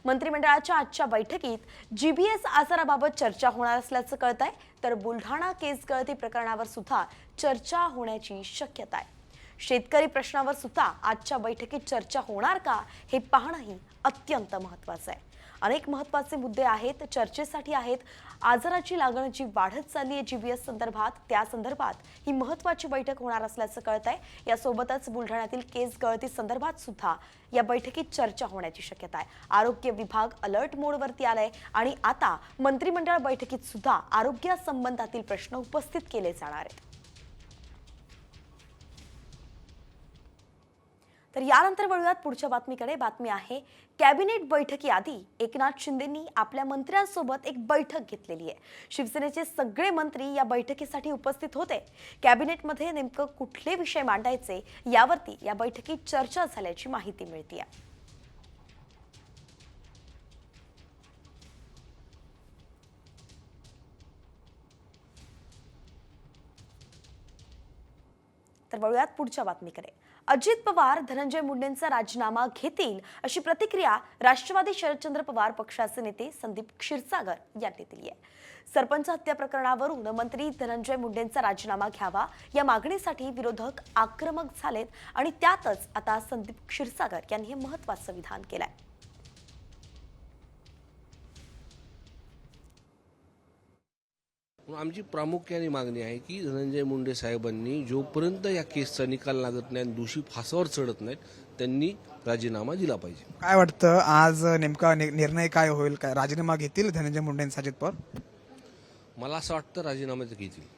मंत्रिमंडळाच्या आजच्या बैठकीत जीबीएस आजाराबाबत चर्चा होणार असल्याचं कळतंय, तर बुलढाणा केस गळती प्रकरणावर सुद्धा चर्चा होण्याची शक्यता आहे। शेतकरी प्रश्नावर सुद्धा आजच्या बैठकीत चर्चा होणार का हे पाहणंही अत्यंत महत्त्वाचं आहे। अनेक महत्त्वाचे मुद्दे आहेत, चर्चेसाठी आहेत। आजाराची लागण जी वाढत चालली आहे जीबीएस संदर्भात, त्या संदर्भात ही महत्त्वाची बैठक होणार असल्याचं कळतंय। यासोबतच बुलढाण्यातील केस गळती संदर्भात सुद्धा या बैठकीत चर्चा होण्याची शक्यता आहे। आरोग्य विभाग अलर्ट मोडवरती आलाय आणि आता मंत्रिमंडळ बैठकीत सुद्धा आरोग्यासंबंधातील प्रश्न उपस्थित केले जाणार आहेत। तर यानंतर वळूयात पुढच्या बातमीकडे। बातमी आहे कॅबिनेट बैठकीआधी एकनाथ शिंदेंनी आपल्या मंत्र्यांसोबत एक बैठक घेतलेली आहे। शिवसेनेचे सगळे मंत्री या बैठकीसाठी उपस्थित होते। कॅबिनेटमध्ये नेमकं कुठले विषय मांडायचे यावरती या बैठकीत चर्चा झाल्याची माहिती मिळते आहे। तर वळूयात पुढच्या बातमीकडे। अजित पवार धनंजय मुंडेंचा राजीनामा घेतील अशी प्रतिक्रिया राष्ट्रवादी शरदचंद्र पवार पक्षाचे नेते संदीप क्षीरसागर यांनी दिली आहे। सरपंच हत्या प्रकरणावरून मंत्री धनंजय मुंडेंचा राजीनामा घ्यावा या मागणीसाठी विरोधक आक्रमक झालेत आणि त्यातच आता संदीप क्षीरसागर यांनी हे महत्त्वाचं विधान केलंय। आमची प्रामुख्याने मागणी आहे की धनंजय मुंडे साहेबांनी जोपर्यंत या केसचा निकाल लागत नाही, दोषी फासावर चढत नाहीत, त्यांनी राजीनामा दिला पाहिजे। काय वाटतं आज नेमका निर्णय काय होईल? काय राजीनामा घेतील धनंजय मुंडे आणि अजित पवार? मला असं वाटतं राजीनामा घेतील।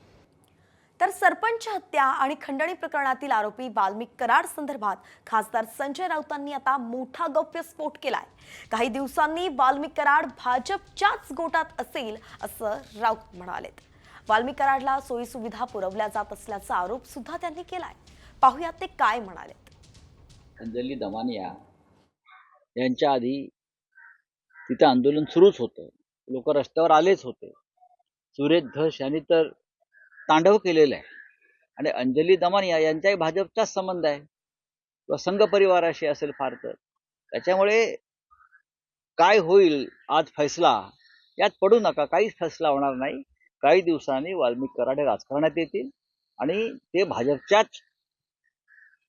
तर सरपंच हत्या आणि खंडणी प्रकरणातील आरोपी वाल्मिक कराड संदर्भात खासदार संजय राऊतांनी आता मोठा गौप्यस्फोट केलाय। काही दिवसांनी वाल्मिक कराड भाजपच्याच गोटात असेल असं राऊत म्हणालेत। वाल्मिक कराडला सोयी सुविधा पुरवल्या जात असल्याचा आरोप सुद्धा त्यांनी केलाय। पाहुयात ते काय म्हणालेत। अंजली दमानिया यांच्या आधी तिथे आंदोलन सुरूच होतं, लोक रस्त्यावर आलेच होते। सुरेश धस यांनी तर तांडव केलेलं आहे आणि अंजली दमानिया यांचाही भाजपचाच संबंध आहे किंवा संघ परिवाराशी असेल फार तर। त्याच्यामुळे काय होईल आज फैसला यात पडू नका, काहीच फैसला होणार नाही। काही दिवसांनी वाल्मिक कराड हे राजकारणात येतील आणि ते भाजपच्याच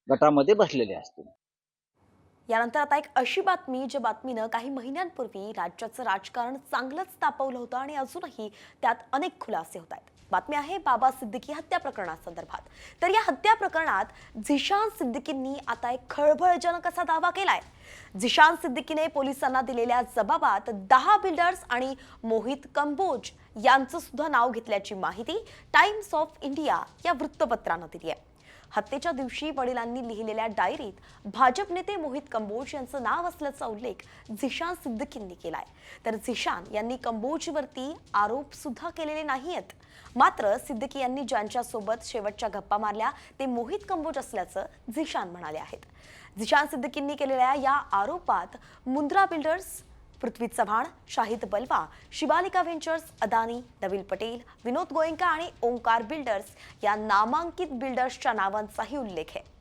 गटामध्ये बसलेले असतील। यानंतर आता एक अशी बातमी ज्या बातमीनं काही महिन्यांपूर्वी राज्याचं राजकारण चांगलंच तापवलं होतं आणि अजूनही त्यात अनेक खुलासे होत आहेत। बातमी आहे बाबा सिद्दीकी हत्या प्रकरणासंदर्भात। तर या हत्या प्रकरणात झिशान सिद्दीकींनी आता एक खळबळजनक असा दावा केलाय। झिशान सिद्दीकीने पोलिसांना दिलेल्या जबाबात 10 बिल्डर्स आणि मोहित कंबोज यांचं सुद्धा नाव घेतल्याची माहिती टाइम्स ऑफ इंडिया या वृत्तपत्रानं दिली आहे। हत्येच्या दिवशी वडिलांनी लिहिलेल्या डायरीत भाजप नेते मोहित कंबोज यांचं नाव असल्याचा उल्लेख झिशान सिद्दीकींनी केलाय। तर झिशान यांनी कंबोजवरती आरोप सुद्धा केलेले नाहीयेत। मात्र सिद्दीकी यांनी ज्यांच्यासोबत शेवटच्या गप्पा मारल्या ते मोहित कंबोज असल्याचं झिशान म्हणाले आहेत। झिशान सिद्दीकींनी केलेल्या या आरोपात मुंद्रा बिल्डर्स, पृथ्वी चव्हाण, शाहिद बलवा, शिवालिका व्हेंचर्स, अदानी, नवील पटेल, विनोद गोयंका आणि ओंकार बिल्डर्स या नामांकित बिल्डर्सच्या नावांचाही उल्लेख आहे।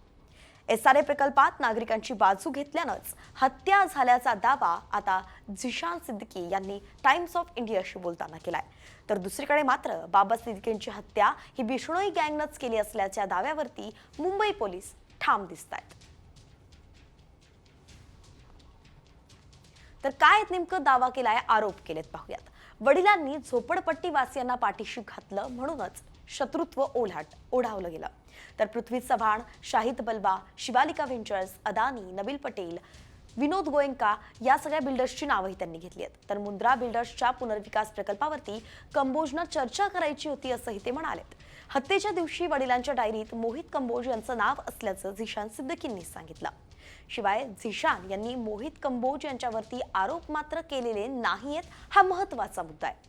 एसआरए प्रकल्पात नागरिकांची बाजू घेतल्यानंच हत्या झाल्याचा दावा आता झिशान सिद्दीकी यांनी टाइम्स ऑफ इंडियाशी बोलताना केलाय। तर दुसरीकडे मात्र बाबा सिद्दीकींची हत्या ही बिष्णोई गँगनंच केली असल्याच्या दाव्यावरती मुंबई पोलीस ठाम दिसतायत। तर काय नेमकं दावा केलाय, आरोप केलेत पाहूयात। वडिलांनी झोपडपट्टी वासियांना पाठीशी घातलं म्हणूनच शत्रुत्व ओढावलं गेलं। तर पृथ्वी चव्हाण, शाहिद बलवा, शिवालिका व्हेंचर्स, अदानी, नवील पटेल, विनोद गोयंका या सगळ्या बिल्डर्सची नावंही त्यांनी घेतली आहेत। तर मुंद्रा बिल्डर्सच्या पुनर्विकास प्रकल्पावरती कंबोजनं चर्चा करायची होती असंही ते म्हणालेत। हत्येच्या दिवशी वडिलांच्या डायरीत मोहित कंबोज यांचं नाव असल्याचं झिशान सिद्दीकींनी सांगितलं। शिवाय झिशान यांनी मोहित कंबोज यांच्यावरती आरोप मात्र केलेले नाहीयेत, हा महत्त्वाचा मुद्दा आहे।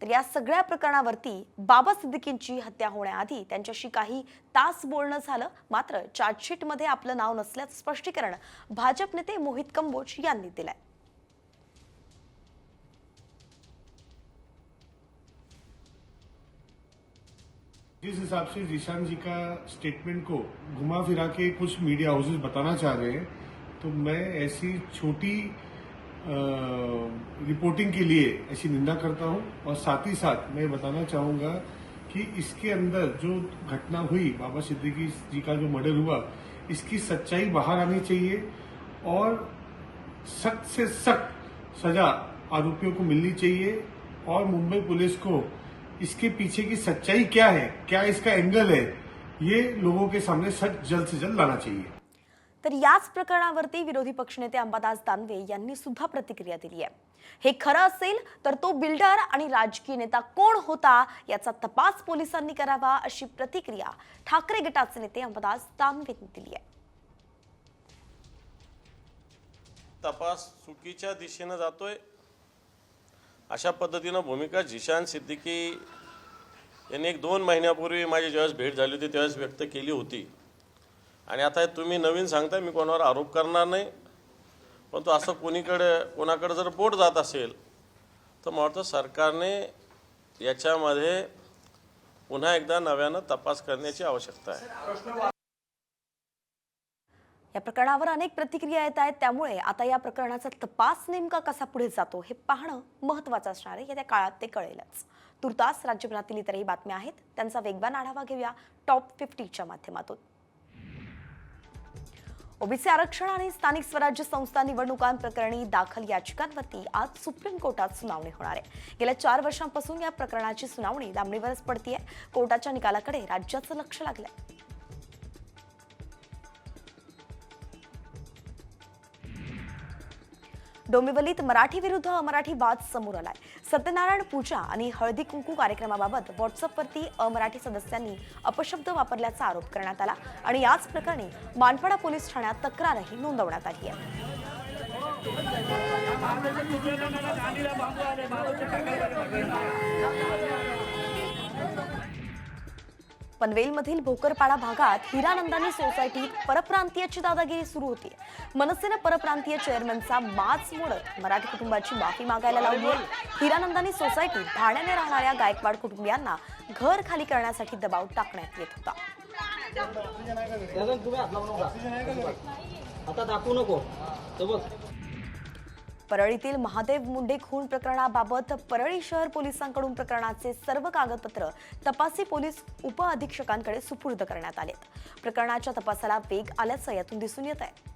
तर या सगळ्या प्रकरणावरती बाबा सिद्दीकींची हत्या होण्याआधी त्यांच्याशी काही तास बोलणं झालं। मात्र चार्जशीटमध्ये आपलं नाव नसल्याचं स्पष्टीकरण भाजप नेते मोहित कंबोज यांनी दिलंय। जिस हिसाब से जीशान जी का स्टेटमेंट को घुमा फिरा के कुछ मीडिया हाउसेस बताना चाह रहे हैं, तो मैं ऐसी छोटी रिपोर्टिंग के लिए ऐसी निंदा करता हूं। और साथ ही साथ मैं बताना चाहूंगा कि इसके अंदर जो घटना हुई, बाबा सिद्दीकी जी का जो मर्डर हुआ, इसकी सच्चाई बाहर आनी चाहिए और सख्त से सख्त सजा आरोपियों को मिलनी चाहिए। और मुंबई पुलिस को इसके पीछे की सच्चाई क्या है, क्या इसका एंगल है, ये लोगों के सामने सच जल्द से जल्द लाना चाहिए। तर याच प्रकरणावरती विरोधी पक्षनेते अंबादास दानवे यांनी सुद्धा प्रतिक्रिया दिली आहे। हे खरं असेल तर तो बिल्डर आणि राजकीय नेता कोण होता याचा तपास पोलिसांनी करावा, अशी प्रतिक्रिया ठाकरे गटाचे नेते अंबादास दानवे यांनी दिली आहे। तपास चुकीच्या दिशेने जातोय अशा पद्धतीनं भूमिका जिशान सिद्दीकी यांनी 1-2 महिन्यापूर्वी माझी ज्यावेळेस भेट झाली होती त्यावेळेस व्यक्त केली होती। आणि आता तुम्ही नवीन सांगताय, मी कोणावर आरोप करणार नाही, पण तो असं कोणाकडे जर बोट जात असेल तर मला वाटतं सरकारने याच्यामध्ये पुन्हा एकदा नव्यानं तपास करण्याची आवश्यकता आहे। या प्रकरणावर अनेक प्रतिक्रिया येत आहेत, त्यामुळे आता या प्रकरणाचा तपास नेमका कसा पुढे जातो हे पाहणं महत्त्वाचं असणार आहे। येत्या काळात ते कळेलच। तुर्तास राज्यभरातील इतरही बातम्या आहेत, त्यांचा वेगवान आढावा घेऊया टॉप 50च्या माध्यमातून। ओबीसी आरक्षण आणि स्थानिक स्वराज्य संस्था निवडणुकांप्रकरणी दाखल याचिकांवरती आज सुप्रीम कोर्टात सुनावणी होणार आहे। गेल्या 4 वर्षांपासून या प्रकरणाची सुनावणी लांबणीवरच पडतीये। कोर्टाच्या निकालाकडे राज्याचं लक्ष लागलंय। डोंबिवलीत मराठी विरुद्ध अमराठी वाद समोर आलाय। सत्यनारायण पूजा आणि हळदी कुंकू कार्यक्रमाबाबत व्हॉट्सअपवरती अमराठी सदस्यांनी अपशब्द वापरल्याचा आरोप करण्यात आला आणि याच प्रकरणी मानपाडा पोलीस ठाण्यात तक्रारही नोंदवण्यात आली आहे। पनवेलमधील भोकरपाडा भागात हिरानंदानी सोसायटीत परप्रांतीयाची दादागिरी सुरू होती। मनसेने परप्रांतीय चेअरमनचा माज मोडत मराठी कुटुंबाची माफी मागायला लावली आहे। हिरानंदानी सोसायटीत भाड्याने राहणाऱ्या गायकवाड कुटुंबियांना घर खाली करण्यासाठी दबाव टाकण्यात येत होता। परळीतील महादेव मुंडे खून प्रकरणाबाबत परळी शहर पोलिसांकडून प्रकरणाचे सर्व कागदपत्र तपासी पोलीस उपअधीक्षकांकडे सुपूर्द करण्यात आले। प्रकरणाच्या तपासाला वेग आल्याचं यातून दिसून येत आहे।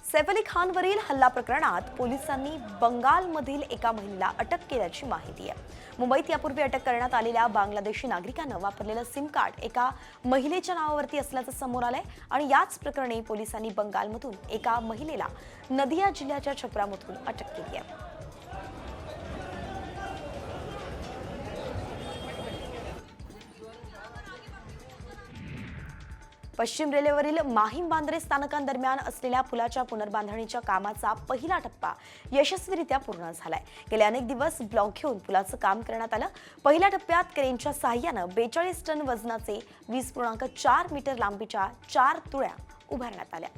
सैफ अली खानवरील हल्ला प्रकरणात पोलिसांनी बंगालमधील एका महिलेला अटक केल्याची माहिती आहे। मुंबईत यापूर्वी अटक करण्यात आलेल्या बांगलादेशी नागरिकानं वापरलेलं सिम कार्ड एका महिलेच्या नावावरती असल्याचं समोर आलंय आणि याच प्रकरणी पोलिसांनी बंगालमधून एका महिलेला नदिया जिल्ह्याच्या छपरामधून अटक केली आहे। पश्चिम रेल्वेवरील माहीम बांद्रे स्थानकांदरम्यान असलेल्या पुलाच्या पुनर्बांधणीच्या कामाचा पहिला टप्पा यशस्वीरित्या पूर्ण झालाय। गेले अनेक दिवस ब्लॉक घेऊन पुलाचं काम करण्यात आलं। पहिल्या टप्प्यात क्रेनच्या सहाय्यानं 42 टन वजनाचे 20.4 मीटर लांबीच्या 4 तुळ्या उभारण्यात आल्या।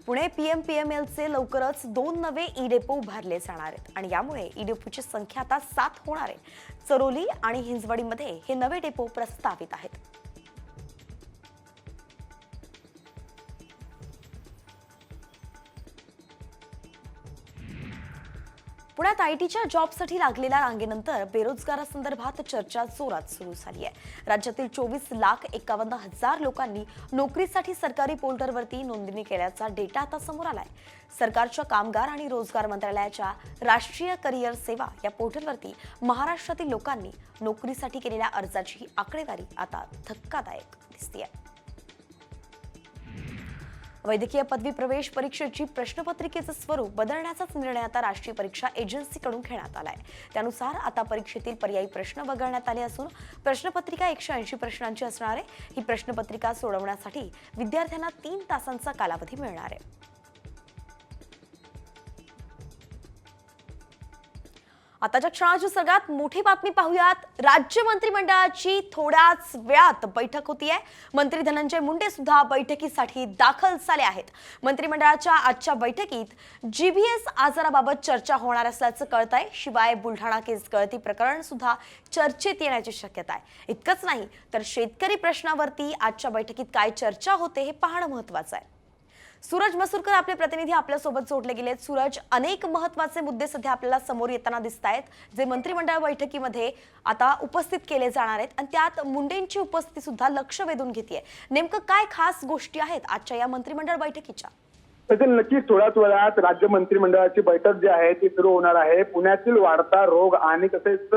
पुणे पीएमपीएमएलचे लवकरच 2 नवे ई डेपो उभारले जाणार आहेत आणि यामुळे ई डेपोची संख्या आता 7 होणार आहे। चरोली आणि हिंजवडीमध्ये हे नवे डेपो प्रस्तावित आहेत। पुण्यात आयटीच्या जॉबसाठी लागलेल्या रांगेनंतर बेरोजगारांसंदर्भात चर्चा जोरात सुरू झाली आहे। राज्यातील 24,51,000 लोकांनी नोकरीसाठी सरकारी पोर्टलवरती नोंदणी केल्याचा डेटा आता समोर आलाय। सरकारच्या कामगार आणि रोजगार मंत्रालयाच्या राष्ट्रीय करिअर सेवा या पोर्टलवरती महाराष्ट्रातील लोकांनी नोकरीसाठी केलेल्या अर्जाची आकडेवारी आता धक्कादायक दिसतेय। वैद्यकीय पदवी प्रवेश परीक्षेची प्रश्नपत्रिकेचं स्वरूप बदलण्याचाच निर्णय आता राष्ट्रीय परीक्षा एजन्सीकडून घेण्यात आलाय। त्यानुसार आता परीक्षेतील पर्यायी प्रश्न वगळण्यात आले असून प्रश्नपत्रिका 180 प्रश्नांची असणार आहे। ही प्रश्नपत्रिका सोडवण्यासाठी विद्यार्थ्यांना 3 तासांचा कालावधी मिळणार आहे। आताच्या क्षणाची सगळ्यात मोठी बातमी पाहूयात. राज्य मंत्रिमंडळाची थोड्याच वेळात बैठक होतीये. मंत्री धनंजय मुंडे सुद्धा बैठकीसाठी दाखल झाले आहेत. मंत्रिमंडळाच्या आजच्या बैठकीत जीबीएस आजाराबाबत चर्चा होणार असल्याचं कळतंय. शिवाय बुलढाणा केस गळती प्रकरण सुद्धा चर्चेत येण्याची शक्यता आहे. इतकंच नाही तर शेतकरी प्रश्नावरती आजच्या बैठकीत काय चर्चा होते हे पाहणं महत्त्वाचं आहे. सूरज मसूरकर आपले प्रतिनिधी आपल्यासोबत जोडले गेलेत. सूरज, अनेक महत्त्वाचे मुद्दे सध्या आपल्याला समोर येताना दिसत आहेत, जे मंत्रिमंडळ बैठकीमध्ये आता उपस्थित केले जाणार आहेत आणि त्यात मुंडेंची उपस्थिती सुद्धा लक्ष वेधून घेतेय. नेमकं काय खास गोष्टी आहेत आजच्या या मंत्रिमंडळ बैठकीच्या? त्यातील नक्कीच थोड्याच वेळात राज्य मंत्रिमंडळाची बैठक जी आहे ती सुरू होणार आहे. पुण्यातील वाढता रोग आणि तसेच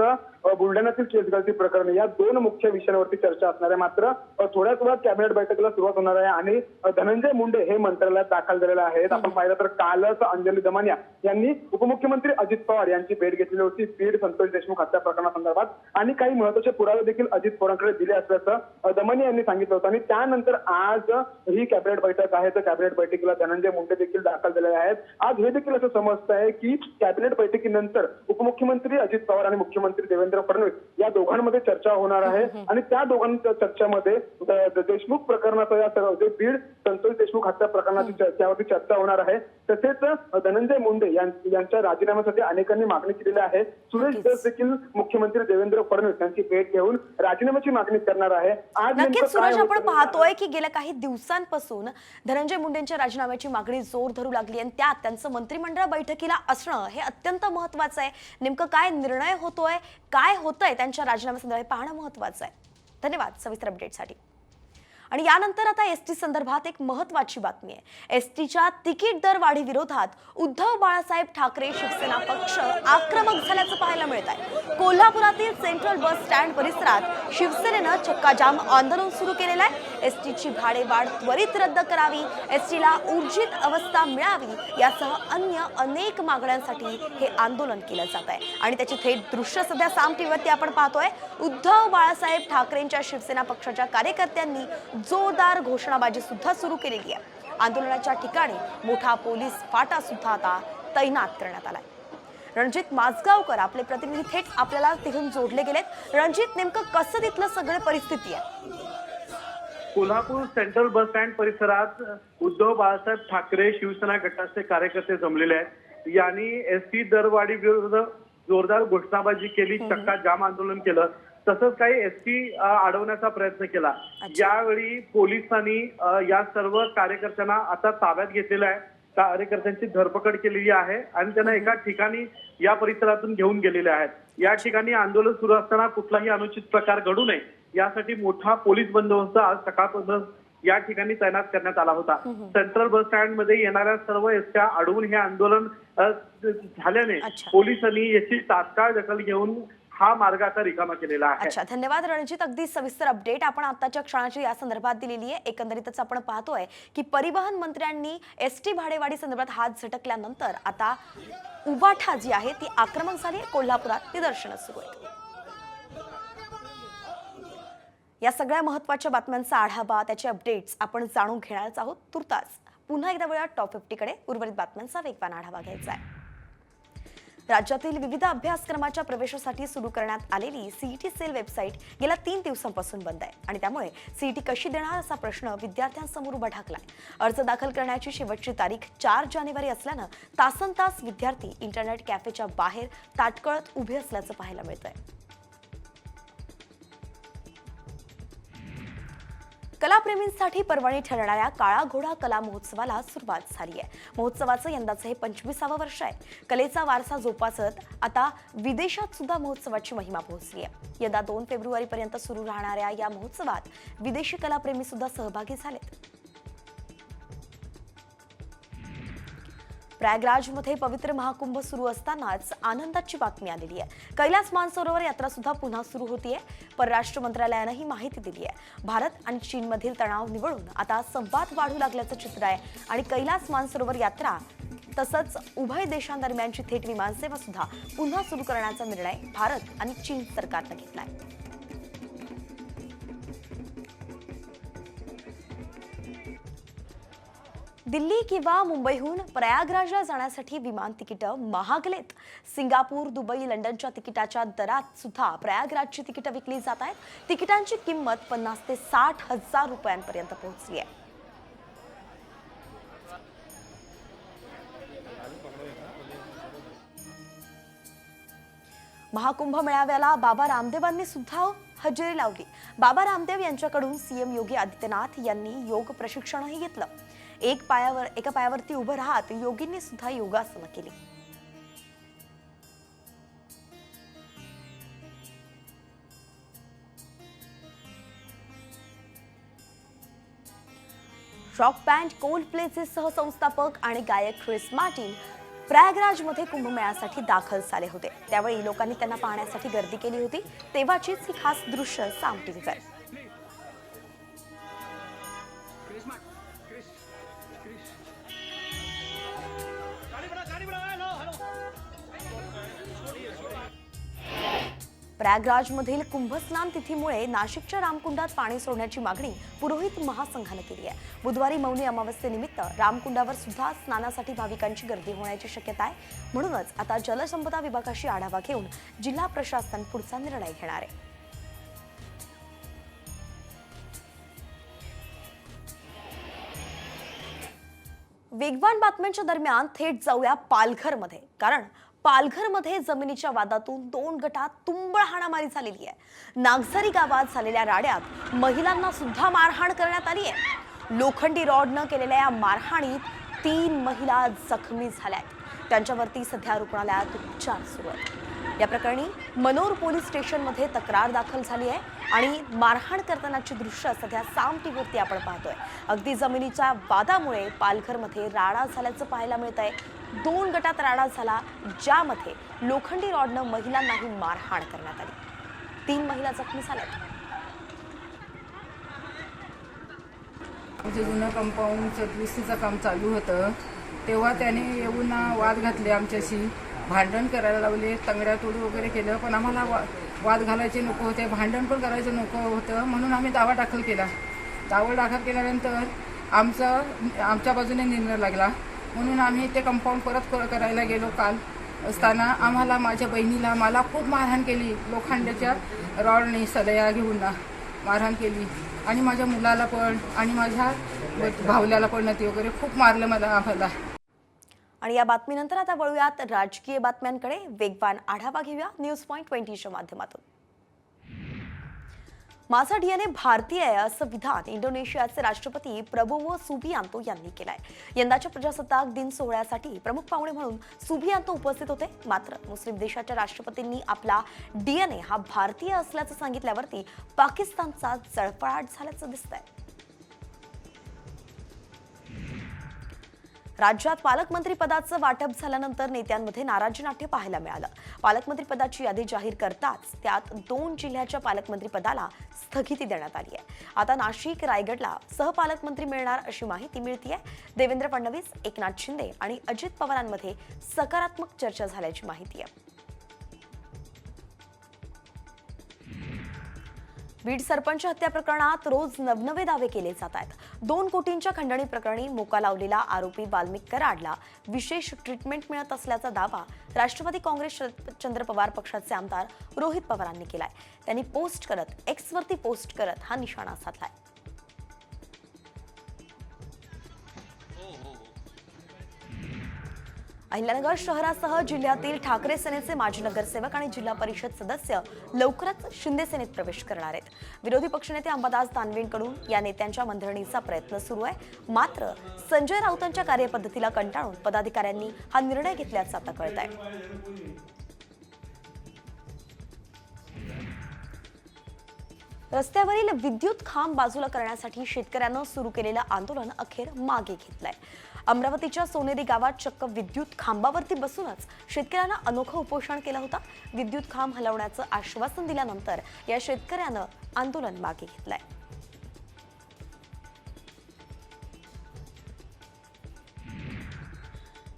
बुलढाण्यातील केस गळती प्रकरण या दोन मुख्य विषयांवरती चर्चा असणार आहे. मात्र थोड्याच वेळात कॅबिनेट बैठकीला सुरुवात होणार आहे आणि धनंजय मुंडे हे मंत्रालयात दाखल झालेले आहेत. आपण पाहिलं तर कालच अंजली दमानिया यांनी उपमुख्यमंत्री अजित पवार यांची भेट घेतलेली होती बीड संतोष देशमुख हत्या प्रकरणासंदर्भात आणि काही महत्त्वाचे पुरावे देखील अजित पवारांकडे दिले असल्याचं दमानिया यांनी सांगितलं होतं. आणि त्यानंतर आज ही कॅबिनेट बैठक आहे. तर कॅबिनेट बैठकीला धनंजय मुंडे देखील दाखल झालेले आहेत. आज हे देखील असं समजतं आहे की कॅबिनेट बैठकीनंतर उपमुख्यमंत्री अजित पवार आणि मुख्यमंत्री देवेंद्र फडणवीस या दोघांमध्ये चर्चा होणार आहे आणि त्या दोघांच्या चर्चेमध्ये देशमुख प्रकरणाचा या जे बीड संतोष देशमुख हत्या प्रकरणाची त्यावरती चर्चा होणार आहे. तसेच धनंजय मुंडे यांच्या राजीनाम्यासाठी अनेकांनी मागणी केलेली आहे. सुरेश धस देखील मुख्यमंत्री देवेंद्र फडणवीस यांची भेट घेऊन राजीनाम्याची मागणी करणार आहे. आज नक्कीच सूरज, आपण पाहतोय की गेल्या काही दिवसांपासून धनंजय मुंडेंच्या राजीनाम्याची मागणी जोर धरू लागली आणि त्यात त्यांचं मंत्रिमंडळ बैठकीला असणं हे अत्यंत महत्त्वाचं आहे. नेमकं काय निर्णय होतोय, काय होतंय त्यांच्या राजीनाम्यासंदर्भात पाहणं महत्त्वाचं आहे. धन्यवाद सविस्तर अपडेटसाठी. आणि यानंतर आता एसटी संदर्भात एक महत्त्वाची बातमी आहे. एसटीच्या तिकीट दर वाढी विरोधात उद्धव बाळासाहेब ठाकरे शिवसेना पक्ष आक्रमक झाल्याचं पाहायला मिळत आहे. कोल्हापुरातील सेंट्रल बस स्टँड परिसरात शिवसेनेनं चक्काजाम आंदोलन सुरू केलेलं आहे. एसटीची भाडेवाढ त्वरित रद्द करावी, एसटीला ऊर्जित अवस्था मिळावी यासह अन्य अनेक मागण्यांसाठी हे आंदोलन केलं जात आहे. आणि त्याची थेट दृश्य सध्या साम टीव्हीवरती आपण पाहतोय. उद्धव बाळासाहेब ठाकरेंच्या शिवसेना पक्षाच्या कार्यकर्त्यांनी जोरदार घोषणाबाजी सुद्धा सुरू केलेली आहे. आंदोलनाच्या ठिकाणी मोठा पोलीस फाटा सुद्धा आता तैनात करण्यात आलाय. रणजित माजगावकर आपले प्रतिनिधी थेट आपल्याला तिथून जोडले गेलेत. रणजित, नेमकं कसं तिथलं सगळं परिस्थिती आहे? कोल्हापूर सेंट्रल बस स्टँड परिसरात उद्धव बाळासाहेब ठाकरे शिवसेना गटाचे कार्यकर्ते जमलेले आहेत. यांनी एसटी दरवाढी विरुद्ध जोरदार घोषणाबाजी केली, चक्का जाम आंदोलन केलं. तसंच काही एसटी अडवण्याचा प्रयत्न केला. यावेळी पोलिसांनी या सर्व कार्यकर्त्यांना आता ताब्यात घेतलेलं आहे. कार्यकर्त्यांची धरपकड केलेली आहे आणि त्यांना एका ठिकाणी या परिसरातून घेऊन गेलेले आहेत. या ठिकाणी आंदोलन सुरू असताना कुठलाही अनुचित प्रकार घडू नये यासाठी मोठा पोलीस बंदोबस्त आज सकाळपासून या ठिकाणी तैनात करण्यात आला होता. सेंट्रल बस स्टँड मध्ये येणाऱ्या सर्व एसट्या अडवून हे आंदोलन झाल्याने पोलिसांनी याची तात्काळ दखल घेऊन हा मार्ग आता रिकामा केलेला आहे. अच्छा, धन्यवाद रणजित. अगदी सविस्तर अपडेट आपण आताच्या क्षणाची या संदर्भात दिलेली आहे. एकंदरीतच आपण पाहतोय की परिवहन मंत्र्यांनी एसटी भाडेवाढी संदर्भात हात झटकल्यानंतर आता उबाठा जी आहे ती आक्रमक झाली आहे. कोल्हापुरात निदर्शनं सुरू आहेत. या सगळ्या महत्त्वाच्या बातम्यांचा आढावा, त्याचे अपडेट्स आपण जाणून घेणारच आहोत. तुर्तास पुन्हा एकदा वेळा टॉप 50 कडे उर्वरित बातम्यांचा वेगवान आढावा घ्यायचा आहे. राज्यातील विविध अभ्यासक्रमाच्या प्रवेशासाठी सुरू करण्यात आलेली सीईटी सेल वेबसाईट गेल्या 3 दिवसांपासून बंद आहे आणि त्यामुळे सीईटी कशी देणार असा प्रश्न विद्यार्थ्यांसमोर उभा ठाकलाय. अर्ज दाखल करण्याची शेवटची तारीख 4 जानेवारी असल्यानं तासनतास विद्यार्थी इंटरनेट कॅफेच्या बाहेर ताटकळत उभे असल्याचं पाहायला मिळतंय. कलाप्रेमींसाठी पर्वणी ठरणाऱ्या काळा घोडा कला महोत्सवाला सुरुवात झाली आहे. महोत्सवाचं यंदाचं हे 25वे वर्ष आहे. कलेचा वारसा जोपासत आता विदेशात सुद्धा महोत्सवाची महिमा पोहोचली आहे. यंदा 2 फेब्रुवारीपर्यंत सुरू राहणाऱ्या या महोत्सवात विदेशी कलाप्रेमी सुद्धा सहभागी झालेत. प्रयागराजमध्ये पवित्र महाकुंभ सुरू असतानाच आनंदाची बातमी आलेली आहे. कैलास मानसरोवर यात्रा सुद्धा पुन्हा सुरू होतीये. परराष्ट्र मंत्रालयानं ही माहिती दिली आहे. भारत आणि चीनमधील तणाव निवळून आता संवाद वाढू लागल्याचं चित्र आहे आणि कैलास मानसरोवर यात्रा तसंच उभय देशांदरम्यानची थेट विमानसेवा सुद्धा पुन्हा सुरू करण्याचा निर्णय भारत आणि चीन सरकारनं घेतलाय. दिल्ली किंवा मुंबईहून प्रयागराजला जाण्यासाठी विमान तिकीटं महागलेत. सिंगापूर, दुबई, लंडनच्या तिकिटाच्या दरात सुद्धा प्रयागराजची तिकीटं विकली जात आहेत. तिकिटांची किंमत 50 ते 60 हजार रुपयांपर्यंत पोहोचली आहे. महाकुंभ मेळाव्याला बाबा रामदेवांनी सुद्धा हजेरी लावली. बाबा रामदेव यांच्याकडून सीएम योगी आदित्यनाथ यांनी योग प्रशिक्षणही घेतलं. एका पायावरती उभं राहत योगींनी सुद्धा योगासनं केली. रॉक बँड कोल्डप्लेचे सहसंस्थापक आणि गायक ख्रिस मार्टिन प्रयागराजमध्ये कुंभमेळ्यासाठी दाखल झाले होते. त्यावेळी लोकांनी त्यांना पाहण्यासाठी गर्दी केली होती. तेव्हाचीच ही खास दृश्य साम टीव्हीवर. प्रयागराजमधील कुंभस्नान तिथीमुळे नाशिकच्या रामकुंडात पाणी सोडण्याची मागणी पुरोहित महासंघाने केली आहे. बुधवारी मौनी अमावस्येनिमित्त रामकुंडावर सुद्धा स्नानासाठी भाविकांची गर्दी होण्याची शक्यता आहे. म्हणूनच आता जलसंपदा विभागाशी आढावा घेऊन जिल्हा प्रशासन पुढचा निर्णय घेणार आहे. वेगवान बातम्यांच्या दरम्यान थेट जाऊया पालघरमध्ये. कारण पालघरमध्ये जमिनीच्या वादातून 2 गटात तुंबळ हाणामारी झालेली आहे. नागझरी गावात झालेल्या राड्यात महिलांना सुद्धा मारहाण करण्यात आली आहे. लोखंडी रॉडनं केलेल्या या मारहाणीत 3 महिला जखमी झाल्या आहेत. त्यांच्यावरती सध्या रुग्णालयात उपचार सुरू आहेत. या प्रकरणी मनोर पोलीस स्टेशनमध्ये तक्रार दाखल झाली आहे आणि मारहाण करतानाची दृश्य सध्या साम टीव्हीवरती आपण पाहतोय. अगदी जमिनीच्या वादामुळे पालघरमध्ये राडा झाल्याचं पाहायला मिळत आहे. 2 गटात राडा झाला, ज्यामध्ये लोखंडी रॉडनं महिलांनाही मारहाण करण्यात आली. 3 महिला जखमी झाल्यात. आमचं जुनं कंपाऊंडचं दुरुस्तीचं काम चालू होतं तेव्हा त्याने येऊन वाद घातले आमच्याशी. भांडण करायला लावले, तंगड्या तोडू वगैरे केलं. पण आम्हाला वाद घालायचे नको होते, भांडण पण करायचं नको होतं. म्हणून आम्ही दावा दाखल केला. दावा दाखल केल्यानंतर आमच्या बाजूने निर्णय लागला. म्हणून आम्ही ते कंपाऊंड परत करायला गेलो. काल असताना आम्हाला, माझ्या बहिणीला, मला खूप मारहाण केली. लोखंडाच्या रॉडने सलया घेऊन मारहाण केली. आणि माझ्या मुलाला पण आणि माझ्या भावल्याला पण नती वगैरे खूप मारलं आम्हाला. आणि या बातमीनंतर आता वळूयात राजकीय बातम्यांकडे. वेगवान आढावा घेऊया न्यूज पॉइंट 20च्या माध्यमातून. माझा डीएनए भारतीय आहे असं विधान इंडोनेशियाचे राष्ट्रपती प्रबोवो सुबियांतो यांनी केलंय. यंदाच्या प्रजासत्ताक दिन सोहळ्यासाठी प्रमुख पाहुणे म्हणून सुबियांतो उपस्थित होते. मात्र मुस्लिम देशाच्या राष्ट्रपतींनी आपला डीएनए हा भारतीय असल्याचं सांगितल्यावरती पाकिस्तानचा जळफळाट झाल्याचं दिसतंय. राज्यात पालकमंत्री पदाचं वाटप झाल्यानंतर नेत्यांमध्ये नाराजी नाट्य पाहायला मिळालं. पालकमंत्री पदाची यादी जाहीर करताच त्यात 2 जिल्ह्याच्या पालकमंत्री पदाला स्थगिती देण्यात आली आहे. आता नाशिक, रायगडला सहपालकमंत्री मिळणार अशी माहिती मिळतीये. देवेंद्र फडणवीस, एकनाथ शिंदे आणि अजित पवारांमध्ये सकारात्मक चर्चा झाल्याची माहिती आहे. बीड सरपंच हत्या प्रकरणात रोज नवनवे दावे केले जात आहेत. 2 कोटींच्या खंडणी प्रकरणी मोका लावलेला आरोपी वाल्मिक कराडला विशेष ट्रीटमेंट मिळत असल्याचा दावा राष्ट्रवादी काँग्रेस शरदचंद्र पवार पक्षाचे आमदार रोहित पवारांनी केलाय. त्यांनी एक्सवरती पोस्ट करत हा निशाणा साधलाय. अहिल्यानगर शहरासह जिल्ह्यातील ठाकरे सेनेचे माजी नगरसेवक आणि जिल्हा परिषद सदस्य लवकरच शिंदे सेनेत प्रवेश करणार आहेत. विरोधी पक्षनेते अंबादास दानवेंकडून या नेत्यांच्या मंत्रणीचा प्रयत्न सुरू आहे. मात्र संजय राऊतांच्या कार्यपद्धतीला कंटाळून पदाधिकाऱ्यांनी हा निर्णय घेतल्याचं आता कळत आहे. रस्त्यावरील विद्युत खांब बाजूला करण्यासाठी शेतकऱ्यांनं सुरू केलेलं आंदोलन अखेर मागे घेतलंय. अमरावतीच्या सोनेरी गावात चक्क विद्युत खांबावरती बसूनच शेतकऱ्यांना अनोखं उपोषण केलं होतं. विद्युत खांब हलवण्याचं आश्वासन दिल्यानंतर या शेतकऱ्यानं आंदोलन मागे घेतलंय.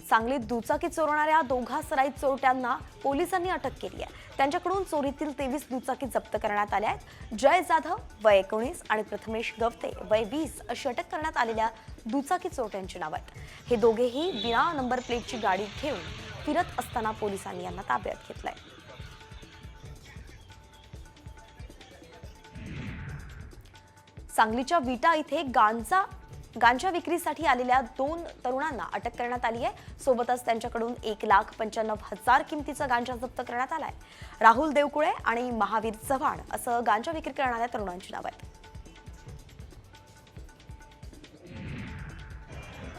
सांगलीत दुचाकी चोरणाऱ्या दोघा सराईत चोरट्यांना पोलिसांनी अटक केली आहे. त्यांच्याकडून चोरीतील 23 दुचाकी जप्त करण्यात आल्या आहेत. जय जाधव वय 19 आणि प्रथमेश गवते वय 20 अशी अटक करण्यात आलेल्या दुचाकी चोरट्यांची नाव आहेत. हे दोघेही विना नंबर प्लेटची गाडी घेऊन फिरत असताना पोलिसांनी यांना ताब्यात घेतलंय. सांगलीच्या विटा इथे गांजा विक्रीसाठी आलेल्या 2 तरुणांना अटक करण्यात आली आहे. सोबतच त्यांच्याकडून 1,95,000 किमतीचा गांजा जप्त करण्यात आलाय. राहुल देवकुळे आणि महावीर चव्हाण असं गांजा विक्री करणाऱ्या तरुणांची नाव आहेत.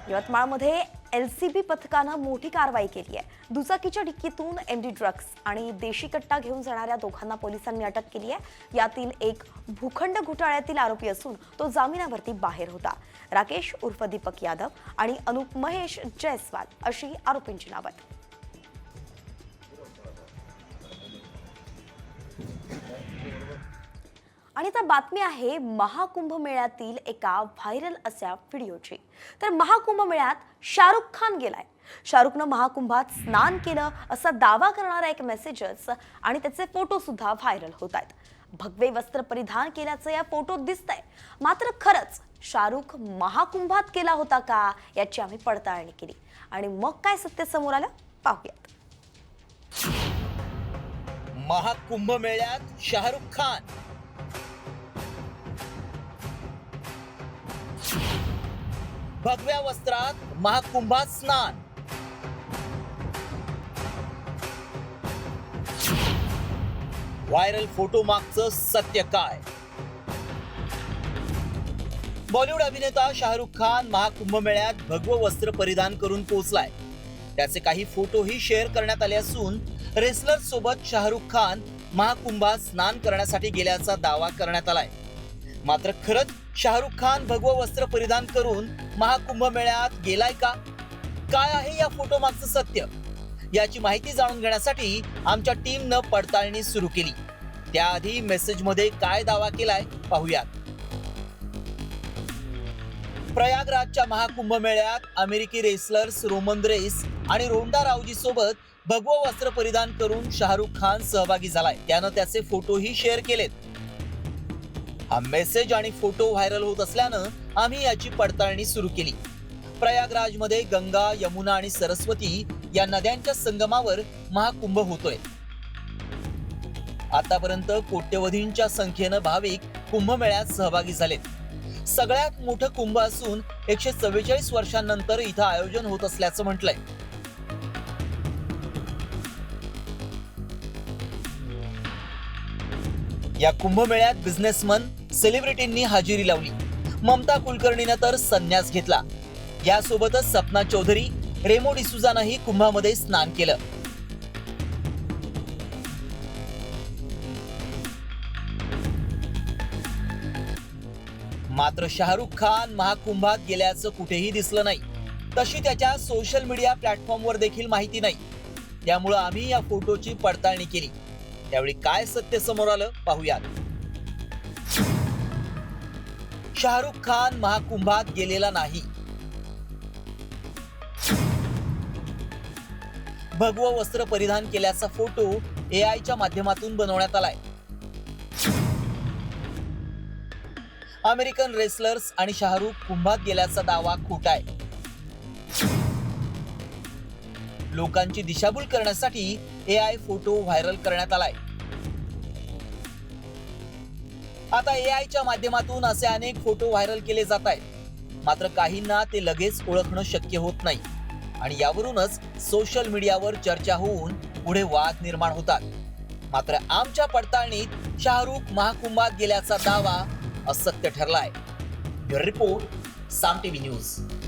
यवतमाळमध्ये LCB पथकानं मोठी कारवाई केली आहे. दुचाकीच्या डिक्कीतून MD ड्रग्ज आणि देशी कट्टा घेऊन जाणाऱ्या दोघांना पोलिसांनी अटक केली आहे. यातील एक भूखंड घोटाळ्यातील आरोपी असून तो जामिनावरती बाहेर होता. राकेश उर्फ दीपक यादव आणि अनुप महेश जयस्वाल अशी आरोपींची नावं आहेत. आणि आता बातमी आहे महाकुंभ मेळ्यातील एका व्हायरल अशा व्हिडिओची. तर महाकुंभ मेळ्यात शाहरुख खान गेलाय. शाहरुखनं महाकुंभात स्नान केलं असा दावा करणारा एक मेसेजेस आणि त्याचे फोटो सुद्धा व्हायरल होत आहेत. भगवे वस्त्र परिधान केल्याचं या फोटोत दिसतंय. मात्र खरंच शाहरुख महाकुंभात केला होता का याची आम्ही पडताळणी केली आणि मग काय सत्य समोर आलं पाहूयात. महाकुंभ मेळ्यात शाहरुख खान. भगव्या वस्त्रात महाकुंभात स्नान. व्हायरल फोटो मागचं सत्य काय? बॉलिवूड अभिनेता शाहरुख खान महाकुंभ मेळ्यात भगवं वस्त्र परिधान करून पोहोचलाय. त्याचे काही फोटोही शेअर करण्यात आले असून रेसलर सोबत शाहरुख खान महाकुंभात स्नान करण्यासाठी गेल्याचा दावा करण्यात आलाय. मात्र खरंच शाहरुख खान भगवं वस्त्र परिधान करून महाकुंभ मेळ्यात गेलाय का? काय आहे या फोटो मागचं सत्य? याची माहिती जाणून घेण्यासाठी आमच्या टीमनं पडताळणी सुरू केली. त्याआधी मेसेजमध्ये काय दावा केलाय पाहूयात. प्रयागराजच्या महाकुंभ मेळ्यात अमेरिकी रेसलर्स रोमन रेस आणि रोंडा रावजी सोबत भगवं वस्त्र परिधान करून शाहरुख खान सहभागी झालाय. त्यानं त्याचे फोटोही शेअर केलेत. हा मेसेज आणि फोटो व्हायरल होत असल्यानं आम्ही याची पडताळणी सुरू केली. प्रयागराजमध्ये गंगा, यमुना आणि सरस्वती या नद्यांच्या संगमावर महाकुंभ होतोय. आतापर्यंत कोट्यवधींच्या संख्येनं भाविक कुंभमेळ्यात सहभागी झालेत. सगळ्यात मोठं कुंभ असून 144 वर्षांनंतर इथं आयोजन होत असल्याचं म्हटलंय. या कुंभमेळ्यात बिझनेसमन, सेलिब्रिटींनी हजेरी लावली. ममता कुलकर्णीनं तर संन्यास घेतला. यासोबतच सपना चौधरी, रेमो डिसूजानंही कुंभामध्ये स्नान केलं. मात्र शाहरुख खान महाकुंभात गेल्याचं कुठेही दिसलं नाही. तशी त्याच्या सोशल मीडिया प्लॅटफॉर्मवर देखील माहिती नाही. त्यामुळे आम्ही या फोटोची पडताळणी केली. त्यावेळी काय सत्य समोर आलं पाहूयात. शाहरुख खान महाकुंभात गेलेला नाही. भगवं वस्त्र परिधान केल्याचा फोटो AI च्या माध्यमातून बनवण्यात आलाय. अमेरिकन रेसलर्स आणि शाहरुख कुंभात गेल्याचा दावा खोटा आहे. लोकांची दिशाभूल करण्यासाठी AI फोटो व्हायरल करण्यात आलाय. आता AI च्या माध्यमातून असे अनेक फोटो व्हायरल केले जात आहेत. मात्र काहींना ते लगेच ओळखणं शक्य होत नाही आणि यावरूनच सोशल मीडियावर चर्चा होऊन पुढे वाद निर्माण होतात. मात्र आमच्या पडताळणीत शाहरुख महाकुंभात गेल्याचा दावा असत्य ठरलाय. ब्युरो रिपोर्ट, साम TV न्यूज.